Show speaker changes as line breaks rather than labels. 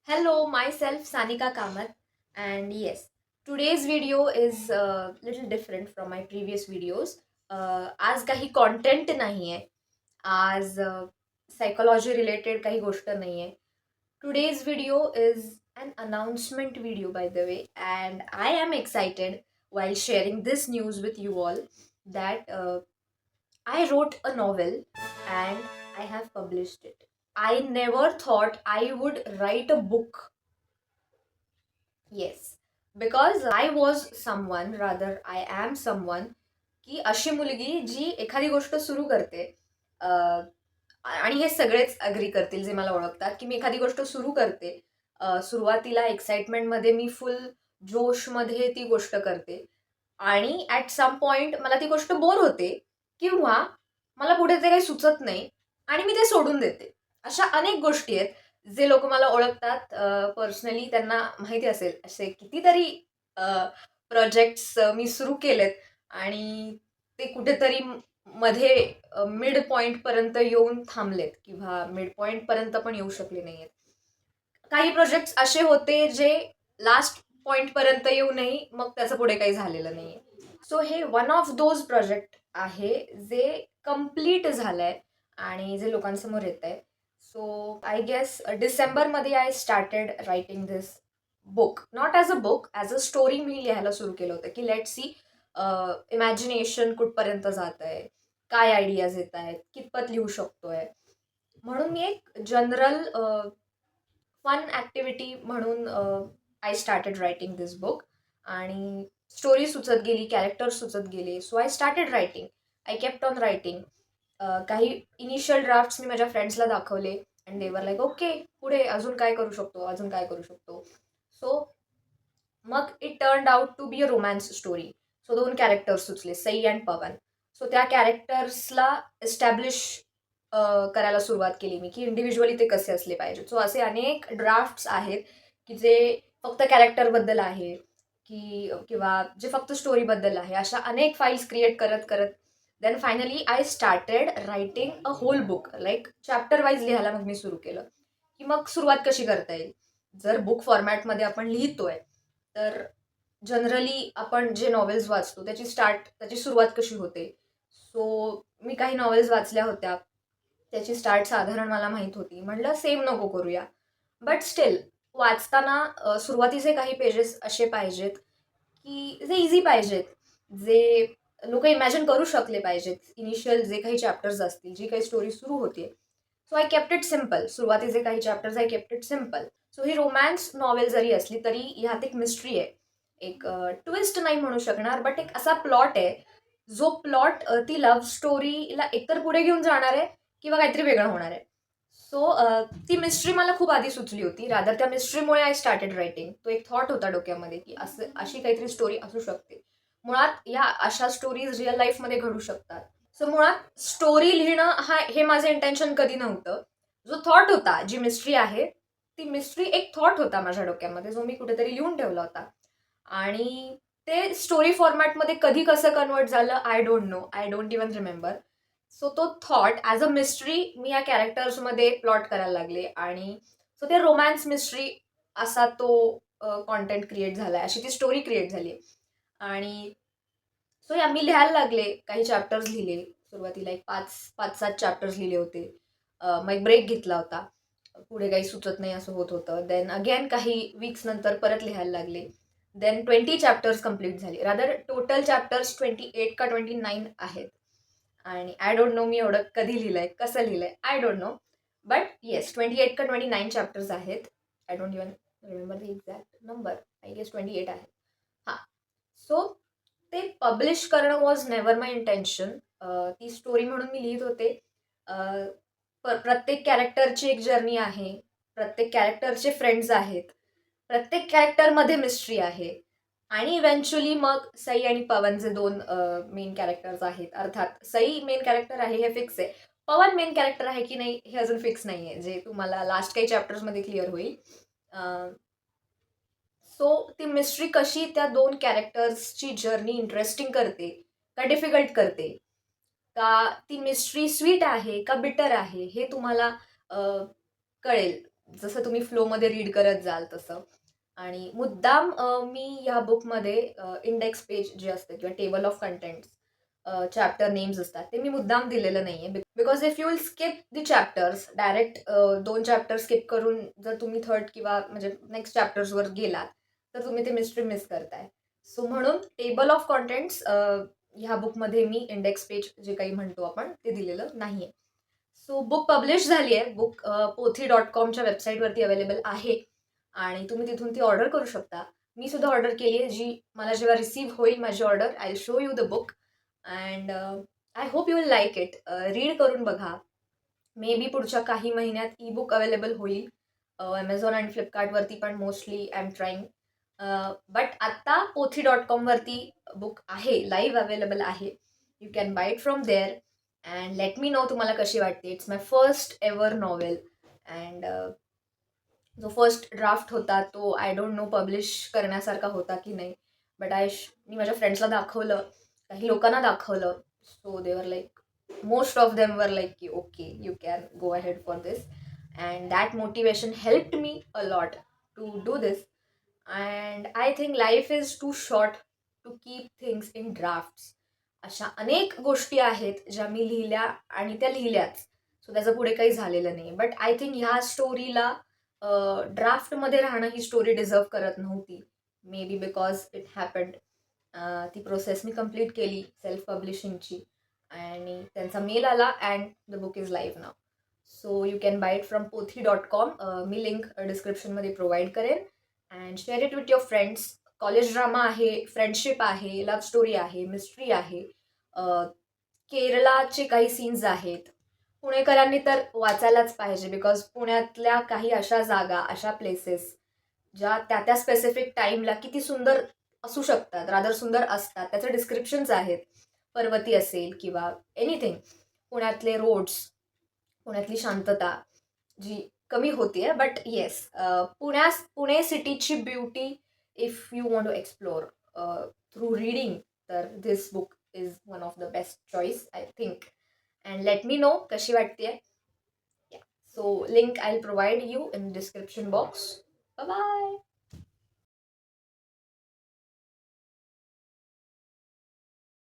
Hello, myself Sanika Kamath, and yes, today's video is a little different from my previous videos. आज काही content नाही आहे. आज psychology related काही गोष्ट नाही आहे. Today's video is an announcement video, by the way, and I am excited while sharing this news with you all that I wrote a novel and I have published it. I never thought I would write a book. Yes, because I was someone, rather I am someone, की अशी मुलगी जी एखादी गोष्ट सुरू करते आणि हे सगळेच अग्री करतील जे मला ओळखतात, की मी एखादी गोष्ट सुरू करते. सुरुवातीला एक्साइटमेंटमध्ये मी फुल जोशमध्ये ती गोष्ट करते आणि ॲट सम पॉइंट मला ती गोष्ट बोर होते किंवा मला पुढे ते काही सुचत नाही आणि मी ते सोडून देते. अशा अनेक गोष्टी आहेत. जे लोक मला ओळखतात पर्सनली त्यांना माहिती असेल असे कितीतरी प्रोजेक्ट्स मी सुरू केलेत आणि ते कुठेतरी मध्ये मिड पॉइंट पर्यंत येऊन थांबलेत किंवा मिड पॉइंट पर्यंत पण येऊ शकले नाहीयेत. काही प्रोजेक्ट्स असे होते जे लास्ट पॉइंट पर्यंत येऊनही मग त्याचं पुढे काही झालेलं नाहीये. सो हे वन ऑफ दोज प्रोजेक्ट आहे जे कम्प्लीट झालंय आणि जे लोकांसमोर येत आहे. सो आय गेस डिसेंबरमध्ये I started writing this book, not as a book, as a story मी लिहायला सुरू केलं होतं की लेट सी इमॅजिनेशन कुठपर्यंत जात आहे, काय आयडियाज येत आहेत, कितपत लिहू शकतोय. म्हणून मी एक जनरल फन ॲक्टिव्हिटी म्हणून I started writing this book आणि स्टोरी सुचत गेली, कॅरेक्टर सुचत गेले. So I started writing. I kept on writing. काही इनिशियल ड्राफ्ट्स मी माझ्या फ्रेंड्सला दाखवले and they were like okay, पुढे अजून काय करू शकतो, अजून काय करू शकतो. सो मग it turned out to be a romance story. So 2 characters सुचले, सई अँड पवन. सो त्या कॅरेक्टर्सला एस्टॅब्लिश करायला सुरुवात केली मी की इंडिव्हिज्युअली ते कसे असले पाहिजे. सो असे अनेक ड्राफ्ट्स आहेत की जे फक्त कॅरेक्टरबद्दल आहे की किंवा जे फक्त स्टोरीबद्दल आहे. अशा अनेक फाईल्स क्रिएट करत करत then finally I started writing a whole book. Like chapter wise लिहायला मग मी सुरू केलं की मग सुरुवात कशी करता येईल. जर बुक फॉर्मॅटमध्ये आपण लिहितोय तर जनरली आपण जे नॉवेल्स वाचतो त्याची सुरुवात कशी होते. सो मी काही नॉवेल्स वाचल्या होत्या, त्याची स्टार्ट साधारण मला माहीत होती. म्हटलं सेम नको करूया. बट स्टील वाचताना सुरुवातीचे काही पेजेस असे पाहिजेत की जे इझी पाहिजेत, जे लोकं इमॅजिन करू शकले पाहिजेत. इनिशियल जे काही चॅप्टर्स असतील, जी काही स्टोरी सुरू होते. So I kept it simple. सुरुवातीचे काही chapters I kept it simple. So he romance novel जरी असली तरी ह्यात एक मिस्ट्री आहे. एक ट्विस्ट नाही म्हणू शकणार, बट एक असा प्लॉट आहे, जो प्लॉट ती लव्ह स्टोरीला एकतर पुढे घेऊन जाणार आहे किंवा काहीतरी वेगळं होणार आहे. सो ती मिस्ट्री मला खूप आधी सुचली होती. रादर त्या मिस्ट्रीमुळे आय स्टार्टेड रायटिंग. तो एक थॉट होता डोक्यामध्ये की अशी काहीतरी स्टोरी असू शकते. मुळात या अशा स्टोरीज रिअल लाईफमध्ये घडू शकतात. सो मुळात स्टोरी लिहिणं हे माझं इंटेन्शन कधी नव्हतं. जो थॉट होता, जी मिस्ट्री आहे, ती मिस्ट्री एक थॉट होता माझ्या डोक्यामध्ये, जो मी कुठेतरी लिहून ठेवला होता. आणि ते स्टोरी फॉर्मॅटमध्ये कधी कसं कन्वर्ट झालं I don't no. I don't even remember. So तो थॉट ॲज अ मिस्ट्री मी या कॅरेक्टर्समध्ये प्लॉट करायला लागले आणि सो ते रोमॅन्स मिस्ट्री असा तो कॉन्टेंट क्रिएट झाला आहे, अशी ती स्टोरी क्रिएट झाली आहे. आणि सो या मी लिहायला लागले. काही चॅप्टर्स लिहिले. सुरुवातीला एक 5-7 चॅप्टर्स लिहिले होते. मग एक ब्रेक घेतला होता. पुढे काही सुचत नाही असं होत होतं. देन अगेन काही वीक्स नंतर परत लिहायला लागले. देन 20 चॅप्टर्स कंप्लीट झाले. रादर टोटल चॅप्टर्स 28 का 29 आहेत. आणि आय डोंट नो मी एवढं कधी लिहिलंय, कसं लिहिलंय, I don't know. But yes 28 का 29 चॅप्टर्स आहेत. I don't even remember the exact number. I guess 28 आहे. हां. सो ते पब्लिश करणं वॉज नेव्हर माय इंटेन्शन. ती स्टोरी म्हणून मी लिहित होते. प्रत्येक कॅरेक्टरची एक जर्नी आहे. प्रत्येक कॅरेक्टरचे फ्रेंड्स आहेत. प्रत्येक कॅरेक्टरमध्ये मिस्ट्री आहे. आणि इव्हेंच्युअली मग सई आणि पवन जे 2 मेन कॅरेक्टर्स आहेत. अर्थात सई मेन कॅरेक्टर आहे हे फिक्स आहे. पवन मेन कॅरेक्टर आहे की नाही हे अजून फिक्स नाही आहे. जे तुम्हाला लास्ट काही चॅप्टर्समध्ये क्लिअर होईल. सो ती मिस्ट्री कशी त्या 2 कॅरेक्टर्सची जर्नी इंटरेस्टिंग करते का डिफिकल्ट करते, का ती मिस्ट्री स्वीट आहे का बिटर आहे, हे तुम्हाला कळेल जसं तुम्ही फ्लोमध्ये रीड करत जाल तसं. आणि मुद्दाम मी ह्या बुकमध्ये इंडेक्स पेज जे असतं किंवा table of contents chapter names असतात ते मी मुद्दाम दिलेलं नाही आहे. Because if you will skip the chapters direct 2 chapter skip करून जर तुम्ही थर्ड किंवा म्हणजे नेक्स्ट चॅप्टर्सवर गेलात तर तुम्ही ते मिस्ट्री मिस करताय. सो म्हणून टेबल ऑफ कंटेंट्स ह्या बुकमध्ये मी इंडेक्स पेज जे काही म्हणतो आपण ते दिलेलं नाही आहे. सो बुक पब्लिश झाली आहे. बुक pothi.com वेबसाईटवरती अवेलेबल आहे आणि तुम्ही तिथून ती ऑर्डर करू शकता. मी सुद्धा ऑर्डर केली आहे, जी मला जेव्हा रिसीव्ह होईल माझी order, I will show you the book and I hope you will like it. Read करून बघा. मे बी पुढच्या काही महिन्यात ई बुक अवेलेबल होईल. Amazon आणि फ्लिपकार्टवरती पण mostly I am trying. But आत्ता pothi.com वरती बुक आहे, लाईव्ह अवेलेबल आहे. You can buy it from there and let me know तुम्हाला कशी वाटते. It's my first ever novel and जो फर्स्ट ड्राफ्ट होता तो आय डोंट नो पब्लिश करण्यासारखा होता की नाही. बट मी माझ्या फ्रेंड्सला दाखवलं, काही लोकांना दाखवलं. So they were like, most of them were like की okay you can go ahead for this and that motivation helped me a lot to do this. And I think life is too short to keep things in drafts. अशा अनेक गोष्टी आहेत ज्या मी लिहिल्या आणि त्या लिहिल्याच. So त्याचं पुढे काही झालेलं नाही. बट आय थिंक ह्या स्टोरीला ड्राफ्टमध्ये राहणं ही स्टोरी डिझर्व करत नव्हती. Maybe because it happened. ती प्रोसेस मी कंप्लीट केली सेल्फ पब्लिशिंगची आणि त्यांचा मेल आला and the book is live now. So you can buy it from pothi.com. मी लिंक डिस्क्रिप्शनमध्ये प्रोव्हाइड करेन and share it with your friends. College drama आहे, फ्रेंडशिप आहे, लव्ह स्टोरी आहे, मिस्ट्री आहे, केरळाचे काही सीन्स आहेत. पुणेकरांनी तर वाचायलाच पाहिजे बिकॉज पुण्यातल्या काही अशा जागा, अशा प्लेसेस ज्या त्या त्या स्पेसिफिक टाईमला किती सुंदर असू शकतात, रादर सुंदर असतात. त्याचे डिस्क्रिप्शन्स आहेत. पर्वती असेल किंवा एनिथिंग. पुण्यातले रोड्स, पुण्यातली शांतता जी कमी होतीये. बट येस, पुणे सिटीची beauty if you want to explore through reading, तर this book is one of the best choice I think. And let me know कशी वाटते. So link I will provide you in description box. Bye.